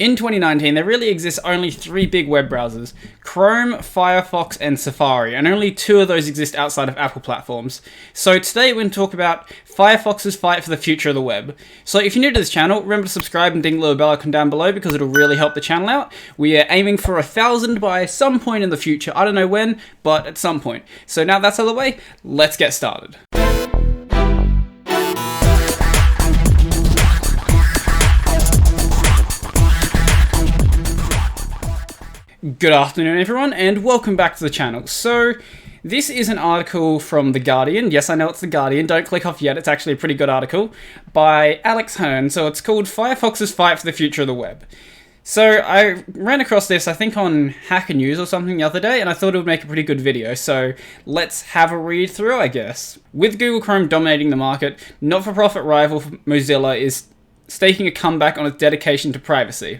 In 2019, there really exists only 3 big web browsers: Chrome, Firefox, and Safari, and only 2 of those exist outside of Apple platforms. So today we're going to talk about Firefox's fight for the future of the web. So if you're new to this channel, remember to subscribe and ding the little bell icon down below because it'll really help the channel out. We are aiming for 1,000 by some point in the future. I don't know when, but at some point. So now that's out of the way, let's get started. Good afternoon everyone, and welcome back to the channel. So, this is an article from The Guardian. Yes, I know it's The Guardian, don't click off yet, it's actually a pretty good article, by Alex Hearn. So it's called Firefox's Fight for the Future of the Web. So, I ran across this, I think on Hacker News or something the other day, and I thought it would make a pretty good video, so let's have a read through, I guess. With Google Chrome dominating the market, not-for-profit rival Mozilla is staking a comeback on its dedication to privacy.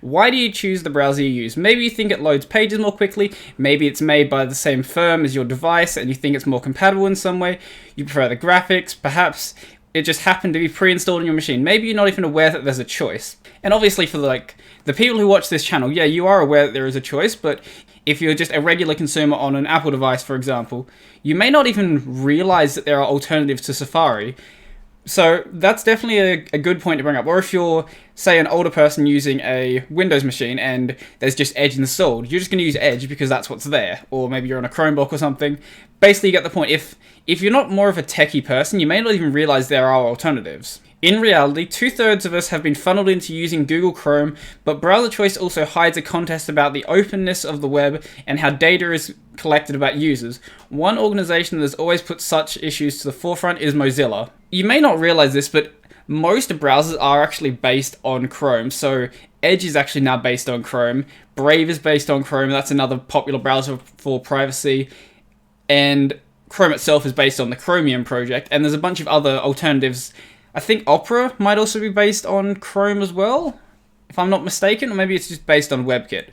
Why do you choose the browser you use? Maybe you think it loads pages more quickly, maybe it's made by the same firm as your device and you think it's more compatible in some way, you prefer the graphics, perhaps it just happened to be pre-installed on your machine, maybe you're not even aware that there's a choice. And obviously for the people who watch this channel, yeah, you are aware that there is a choice, but if you're just a regular consumer on an Apple device, for example, you may not even realize that there are alternatives to Safari. So that's definitely a good point to bring up. Or if you're, say, an older person using a Windows machine and there's just Edge installed, you're just going to use Edge because that's what's there. Or maybe you're on a Chromebook or something. Basically, you get the point. If you're not more of a techie person, you may not even realize there are alternatives. In reality, 2/3 of us have been funneled into using Google Chrome, but browser choice also hides a contest about the openness of the web and how data is collected about users. One organization that has always put such issues to the forefront is Mozilla. You may not realize this, but most browsers are actually based on Chrome. So Edge is actually now based on Chrome. Brave is based on Chrome. That's another popular browser for privacy. And Chrome itself is based on the Chromium project. And there's a bunch of other alternatives. I think Opera might also be based on Chrome as well, if I'm not mistaken, or maybe it's just based on WebKit.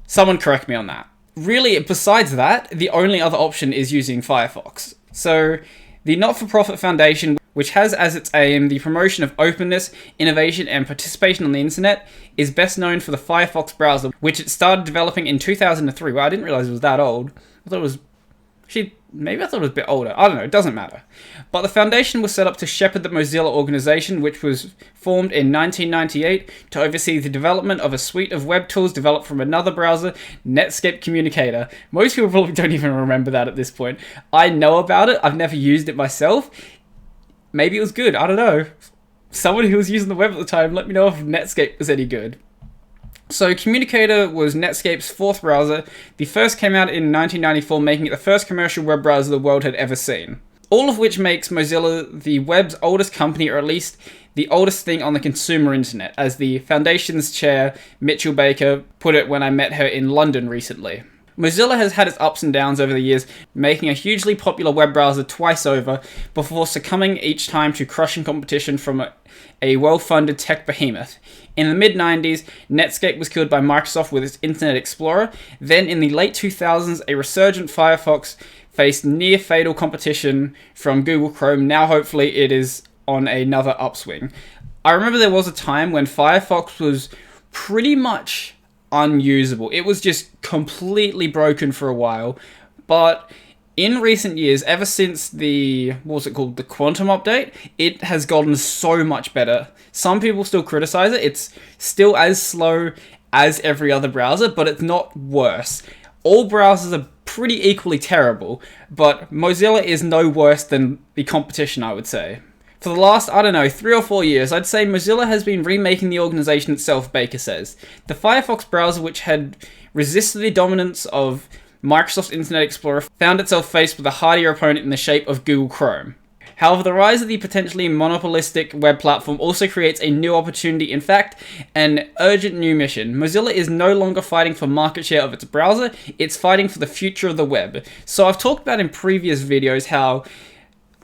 Someone correct me on that. Really, besides that, the only other option is using Firefox. So, the not-for-profit foundation, which has as its aim the promotion of openness, innovation, and participation on the internet, is best known for the Firefox browser, which it started developing in 2003. Well, I didn't realize it was that old. I thought it was... Maybe I thought it was a bit older. I don't know, it doesn't matter. But the foundation was set up to shepherd the Mozilla organization, which was formed in 1998 to oversee the development of a suite of web tools developed from another browser, Netscape Communicator. Most people probably don't even remember that at this point. I know about it, I've never used it myself. Maybe it was good, I don't know. Someone who was using the web at the time, let me know if Netscape was any good. So Communicator was Netscape's 4th browser. The first came out in 1994, making it the first commercial web browser the world had ever seen. All of which makes Mozilla the web's oldest company, or at least the oldest thing on the consumer internet, as the foundation's chair, Mitchell Baker, put it when I met her in London recently. Mozilla has had its ups and downs over the years, making a hugely popular web browser twice over, before succumbing each time to crushing competition from a well-funded tech behemoth. In the mid-90s, Netscape was killed by Microsoft with its Internet Explorer. Then in the late 2000s, a resurgent Firefox faced near-fatal competition from Google Chrome. Now hopefully it is on another upswing. I remember there was a time when Firefox was pretty much unusable. It was just completely broken for a while, but in recent years, ever since the Quantum update, it has gotten so much better. Some people still criticize it. It's still as slow as every other browser, but it's not worse. All browsers are pretty equally terrible, but Mozilla is no worse than the competition, I would say. For the last, 3 or 4 years, I'd say Mozilla has been remaking the organization itself, Baker says. The Firefox browser, which had resisted the dominance of Microsoft's Internet Explorer, found itself faced with a hardier opponent in the shape of Google Chrome. However, the rise of the potentially monopolistic web platform also creates a new opportunity, in fact, an urgent new mission. Mozilla is no longer fighting for market share of its browser, it's fighting for the future of the web. So I've talked about in previous videos how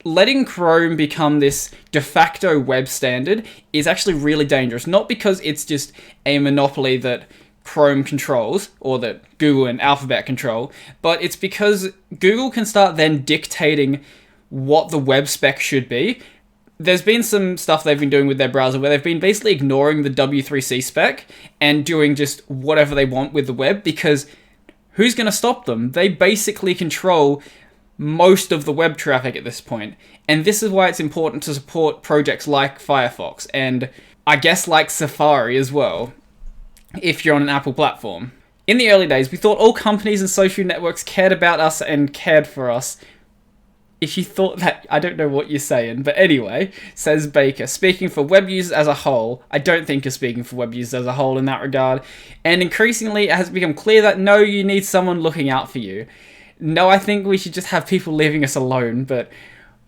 letting Chrome become this de facto web standard is actually really dangerous. Not because it's just a monopoly that Chrome controls, or that Google and Alphabet control, but it's because Google can start then dictating what the web spec should be. there's been some stuff they've been doing with their browser where they've been basically ignoring the W3C spec and doing just whatever they want with the web, because who's going to stop them? They basically control most of the web traffic at this point. And this is why it's important to support projects like Firefox, and I guess like Safari as well, if you're on an Apple platform. In the early days, we thought all companies and social networks cared about us and cared for us. If you thought that, I don't know what you're saying, but anyway, says Baker, speaking for web users as a whole. I don't think you're speaking for web users as a whole in that regard. And increasingly, it has become clear that no, you need someone looking out for you. No, I think we should just have people leaving us alone, but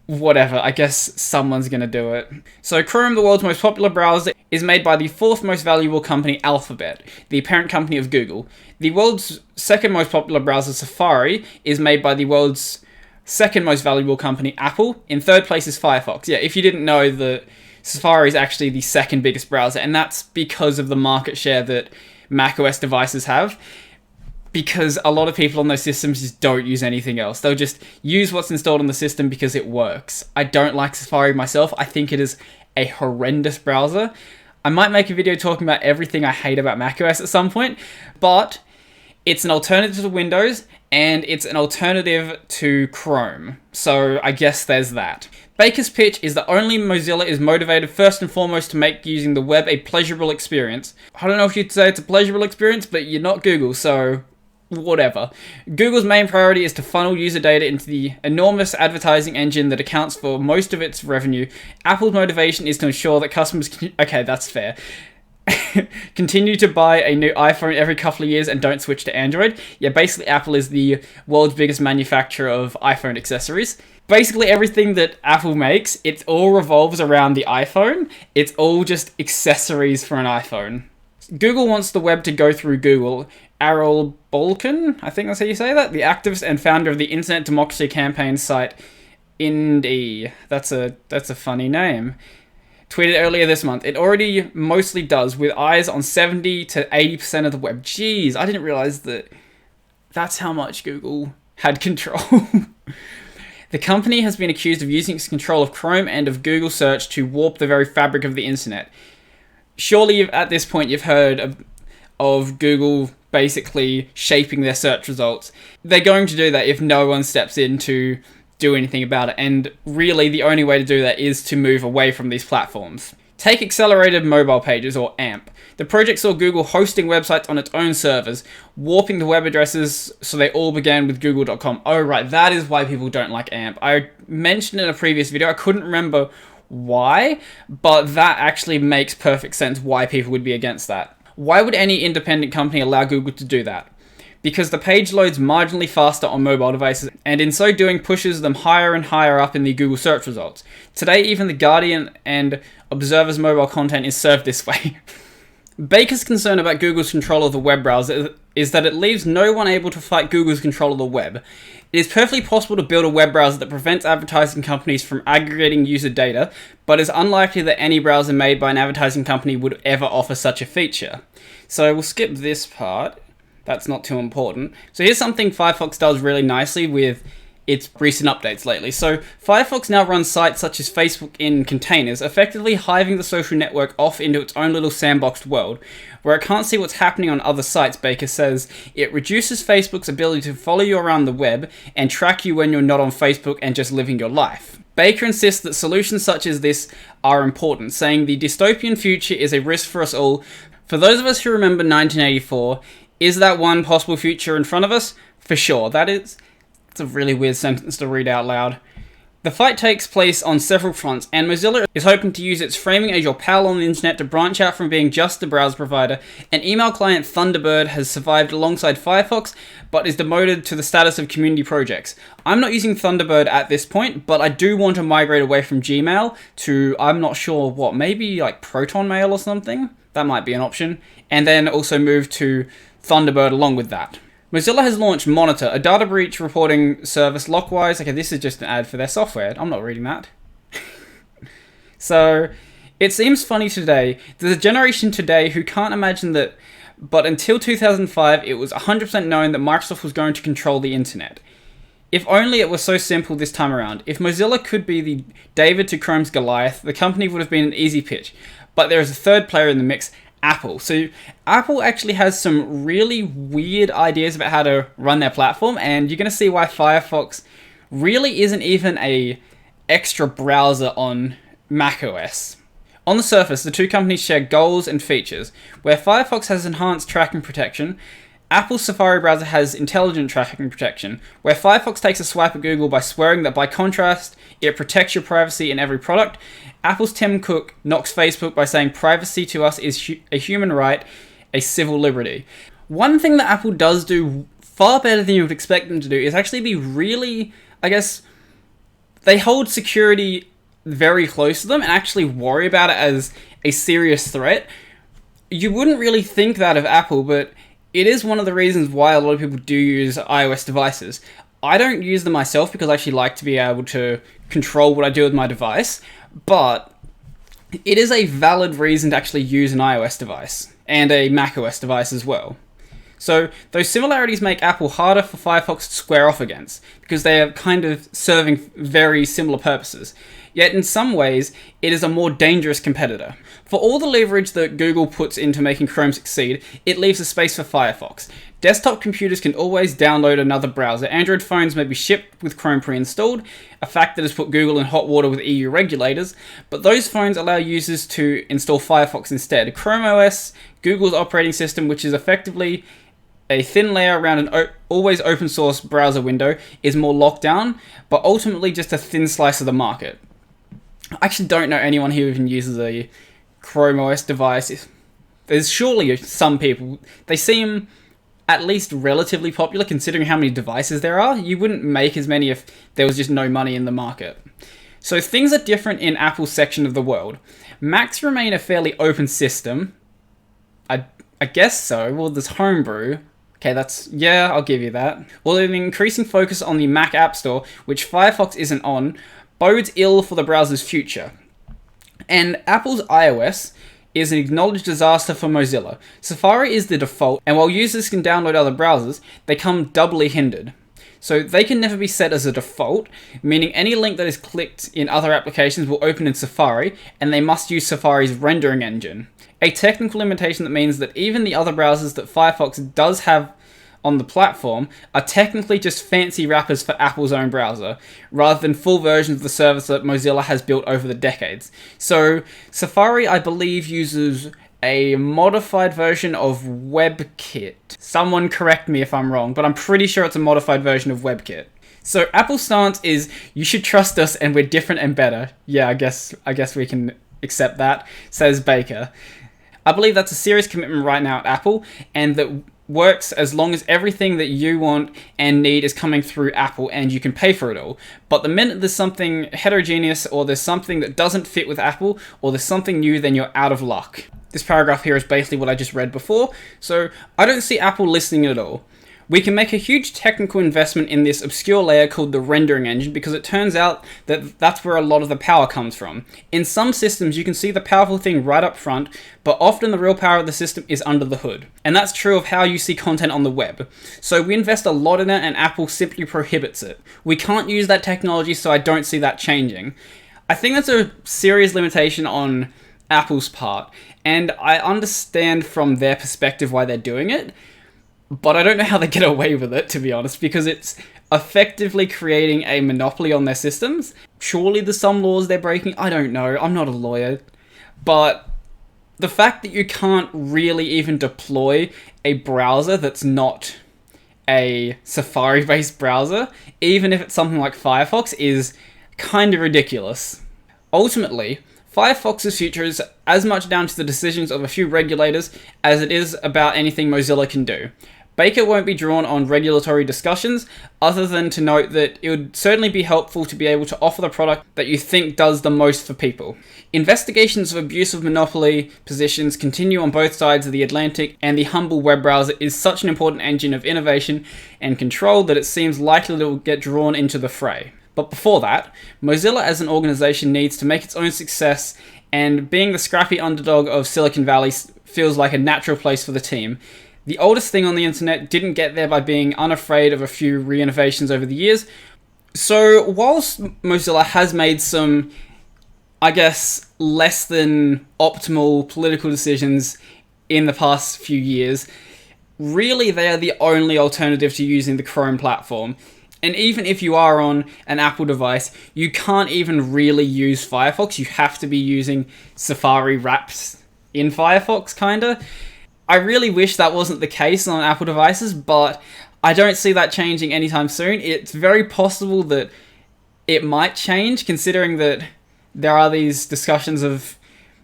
whatever, I guess someone's gonna do it. So Chrome, the world's most popular browser, is made by the fourth most valuable company, Alphabet, the parent company of Google. The world's second most popular browser, Safari, is made by the world's second most valuable company, Apple. In third place is Firefox. Yeah, if you didn't know, that Safari is actually the second biggest browser, and that's because of the market share that macOS devices have. Because a lot of people on those systems just don't use anything else. They'll just use what's installed on the system because it works. I don't like Safari myself. I think it is a horrendous browser. I might make a video talking about everything I hate about macOS at some point, but it's an alternative to Windows, and it's an alternative to Chrome. So I guess there's that. Baker's pitch is that only Mozilla is motivated first and foremost to make using the web a pleasurable experience. I don't know if you'd say it's a pleasurable experience, but you're not Google, so whatever. Google's main priority is to funnel user data into the enormous advertising engine that accounts for most of its revenue. Apple's motivation is to ensure that customers okay, that's fair. Continue to buy a new iPhone every couple of years and don't switch to Android. Yeah, basically Apple is the world's biggest manufacturer of iPhone accessories. Basically everything that Apple makes, it all revolves around the iPhone. It's all just accessories for an iPhone. Google wants the web to go through Google. Errol Balkan, I think that's how you say that, the activist and founder of the Internet Democracy Campaign site Indie. That's a funny name. Tweeted earlier this month, it already mostly does, with eyes on 70 to 80% of the web. Jeez, I didn't realize that that's how much Google had control. The company has been accused of using its control of Chrome and of Google search to warp the very fabric of the internet. Surely at this point you've heard of Google basically shaping their search results. They're going to do that if no one steps in to do anything about it, and really the only way to do that is to move away from these platforms. Take Accelerated Mobile Pages, or AMP. The project saw Google hosting websites on its own servers, warping the web addresses so they all began with google.com. Oh right, that is why people don't like AMP. I mentioned in a previous video, I couldn't remember why, but that actually makes perfect sense why people would be against that. Why would any independent company allow Google to do that? Because the page loads marginally faster on mobile devices, and in so doing pushes them higher and higher up in the Google search results. Today, even The Guardian and Observer's mobile content is served this way. Baker's concern about Google's control of the web browser is that it leaves no one able to fight Google's control of the web. It is perfectly possible to build a web browser that prevents advertising companies from aggregating user data, but it's unlikely that any browser made by an advertising company would ever offer such a feature. So we'll skip this part. That's not too important. So here's something Firefox does really nicely with its recent updates lately. So Firefox now runs sites such as Facebook in containers, effectively hiving the social network off into its own little sandboxed world, where it can't see what's happening on other sites. Baker says it reduces Facebook's ability to follow you around the web and track you when you're not on Facebook and just living your life. Baker insists that solutions such as this are important, saying the dystopian future is a risk for us all. For those of us who remember 1984, is that one possible future in front of us? For sure. It's a really weird sentence to read out loud. The fight takes place on several fronts, and Mozilla is hoping to use its framing as your pal on the internet to branch out from being just a browser provider. An email client, Thunderbird, has survived alongside Firefox, but is demoted to the status of community projects. I'm not using Thunderbird at this point, but I do want to migrate away from Gmail to, I'm not sure what, maybe like Proton Mail or something? That might be an option. And then also move to Thunderbird along with that. Mozilla has launched Monitor, a data breach reporting service. Lockwise, okay, this is just an ad for their software. I'm not reading that. So, it seems funny today. There's a generation today who can't imagine that, but until 2005, it was 100% known that Microsoft was going to control the internet. If only it was so simple this time around. If Mozilla could be the David to Chrome's Goliath, the company would have been an easy pitch. But there is a third player in the mix, Apple. So Apple actually has some really weird ideas about how to run their platform, and you're going to see why Firefox really isn't even a extra browser on macOS. On the surface, the two companies share goals and features. Where Firefox has enhanced tracking protection, Apple's Safari browser has intelligent tracking protection, where Firefox takes a swipe at Google by swearing that by contrast, it protects your privacy in every product. Apple's Tim Cook knocks Facebook by saying privacy to us is a human right, a civil liberty. One thing that Apple does do far better than you would expect them to do is actually be really, they hold security very close to them and actually worry about it as a serious threat. You wouldn't really think that of Apple, but it is one of the reasons why a lot of people do use iOS devices. I don't use them myself because I actually like to be able to control what I do with my device, but it is a valid reason to actually use an iOS device and a macOS device as well. So those similarities make Apple harder for Firefox to square off against because they are kind of serving very similar purposes. Yet in some ways, it is a more dangerous competitor. For all the leverage that Google puts into making Chrome succeed, it leaves a space for Firefox. Desktop computers can always download another browser. Android phones may be shipped with Chrome pre-installed, a fact that has put Google in hot water with EU regulators, but those phones allow users to install Firefox instead. Chrome OS, Google's operating system, which is effectively a thin layer around an always open source browser window, is more locked down, but ultimately just a thin slice of the market. I actually don't know anyone who even uses a Chrome OS device. There's surely some people. They seem at least relatively popular considering how many devices there are. You wouldn't make as many if there was just no money in the market. So things are different in Apple's section of the world. Macs remain a fairly open system. I guess so. Well, there's Homebrew. Okay, I'll give you that. Well, an increasing focus on the Mac App Store, which Firefox isn't on, bodes ill for the browser's future. And Apple's iOS is an acknowledged disaster for Mozilla. Safari is the default, and while users can download other browsers, they come doubly hindered. So they can never be set as a default, meaning any link that is clicked in other applications will open in Safari, and they must use Safari's rendering engine. A technical limitation that means that even the other browsers that Firefox does have on the platform are technically just fancy wrappers for Apple's own browser, rather than full versions of the service that Mozilla has built over the decades. So Safari, I believe, uses a modified version of WebKit. Someone correct me if I'm wrong, but I'm pretty sure it's a modified version of WebKit. So Apple's stance is, you should trust us and we're different and better. Yeah, I guess we can accept that, says Baker. I believe that's a serious commitment right now at Apple, and that works as long as everything that you want and need is coming through Apple and you can pay for it all. But the minute there's something heterogeneous, or there's something that doesn't fit with Apple, or there's something new, then you're out of luck. This paragraph here is basically what I just read before, so I don't see Apple listening at all. We can make a huge technical investment in this obscure layer called the rendering engine because it turns out that that's where a lot of the power comes from. In some systems, you can see the powerful thing right up front, but often the real power of the system is under the hood. And that's true of how you see content on the web. So we invest a lot in it, and Apple simply prohibits it. We can't use that technology, so I don't see that changing. I think that's a serious limitation on Apple's part, and I understand from their perspective why they're doing it, but I don't know how they get away with it, to be honest, because it's effectively creating a monopoly on their systems. Surely there's some laws they're breaking. I don't know. I'm not a lawyer. But the fact that you can't really even deploy a browser that's not a Safari-based browser, even if it's something like Firefox, is kind of ridiculous. Ultimately, Firefox's future is as much down to the decisions of a few regulators as it is about anything Mozilla can do. Baker won't be drawn on regulatory discussions, other than to note that it would certainly be helpful to be able to offer the product that you think does the most for people. Investigations of abuse of monopoly positions continue on both sides of the Atlantic, and the humble web browser is such an important engine of innovation and control that it seems likely that it will get drawn into the fray. But before that, Mozilla as an organization needs to make its own success, and being the scrappy underdog of Silicon Valley feels like a natural place for the team. The oldest thing on the internet didn't get there by being unafraid of a few re-innovations over the years. So whilst Mozilla has made some, I guess, less than optimal political decisions in the past few years, really they are the only alternative to using the Chrome platform. And even if you are on an Apple device, you can't even really use Firefox. You have to be using Safari wrapped in Firefox, kinda. I really wish that wasn't the case on Apple devices, but I don't see that changing anytime soon. It's very possible that it might change, considering that there are these discussions of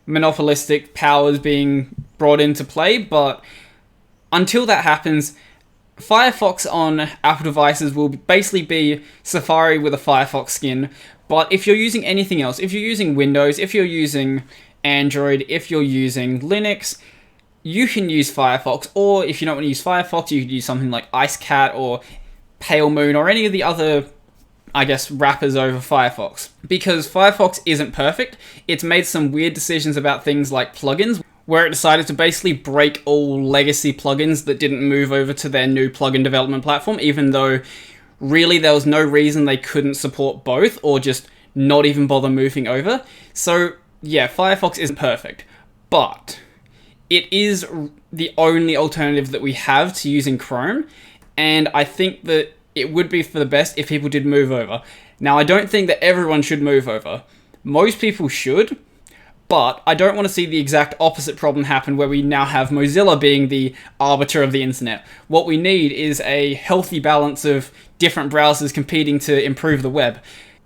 monopolistic powers being brought into play, but until that happens, Firefox on Apple devices will basically be Safari with a Firefox skin. But if you're using anything else, if you're using Windows, if you're using Android, if you're using Linux, you can use Firefox. Or if you don't want to use Firefox, you could use something like IceCat or Pale Moon or any of the other, I guess, wrappers over Firefox. Because Firefox isn't perfect. It's made some weird decisions about things like plugins, where it decided to basically break all legacy plugins that didn't move over to their new plugin development platform, even though really there was no reason they couldn't support both, or just not even bother moving over. So yeah, Firefox isn't perfect, but it is the only alternative that we have to using Chrome, and I think that it would be for the best if people did move over. Now, I don't think that everyone should move over. Most people should, but I don't want to see the exact opposite problem happen where we now have Mozilla being the arbiter of the internet. What we need is a healthy balance of different browsers competing to improve the web.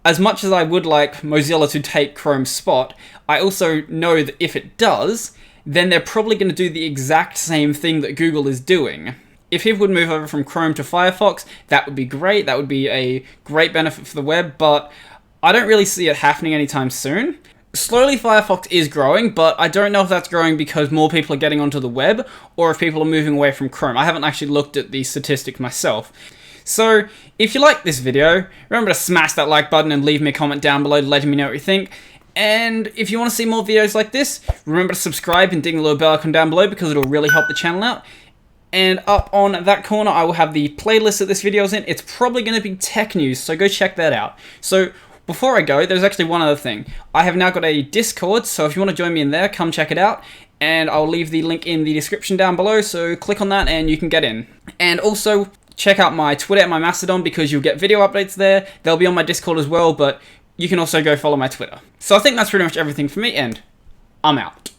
As much as I would like Mozilla to take Chrome's spot, I also know that if it does, then they're probably going to do the exact same thing that Google is doing. If people would move over from Chrome to Firefox, that would be great. That would be a great benefit for the web, but I don't really see it happening anytime soon. Slowly, Firefox is growing, but I don't know if that's growing because more people are getting onto the web, or if people are moving away from Chrome. I haven't actually looked at the statistics myself. So, if you like this video, remember to smash that like button and leave me a comment down below letting me know what you think. And if you want to see more videos like this, remember to subscribe and ding the little bell icon down below because it'll really help the channel out. And up on that corner, I will have the playlist that this video is in. It's probably going to be tech news, so go check that out. So, before I go, there's actually one other thing. I have now got a Discord, so if you want to join me in there, come check it out. And I'll leave the link in the description down below, so click on that and you can get in. And also, check out my Twitter and my Mastodon because you'll get video updates there. They'll be on my Discord as well, but you can also go follow my Twitter. So I think that's pretty much everything for me, and I'm out.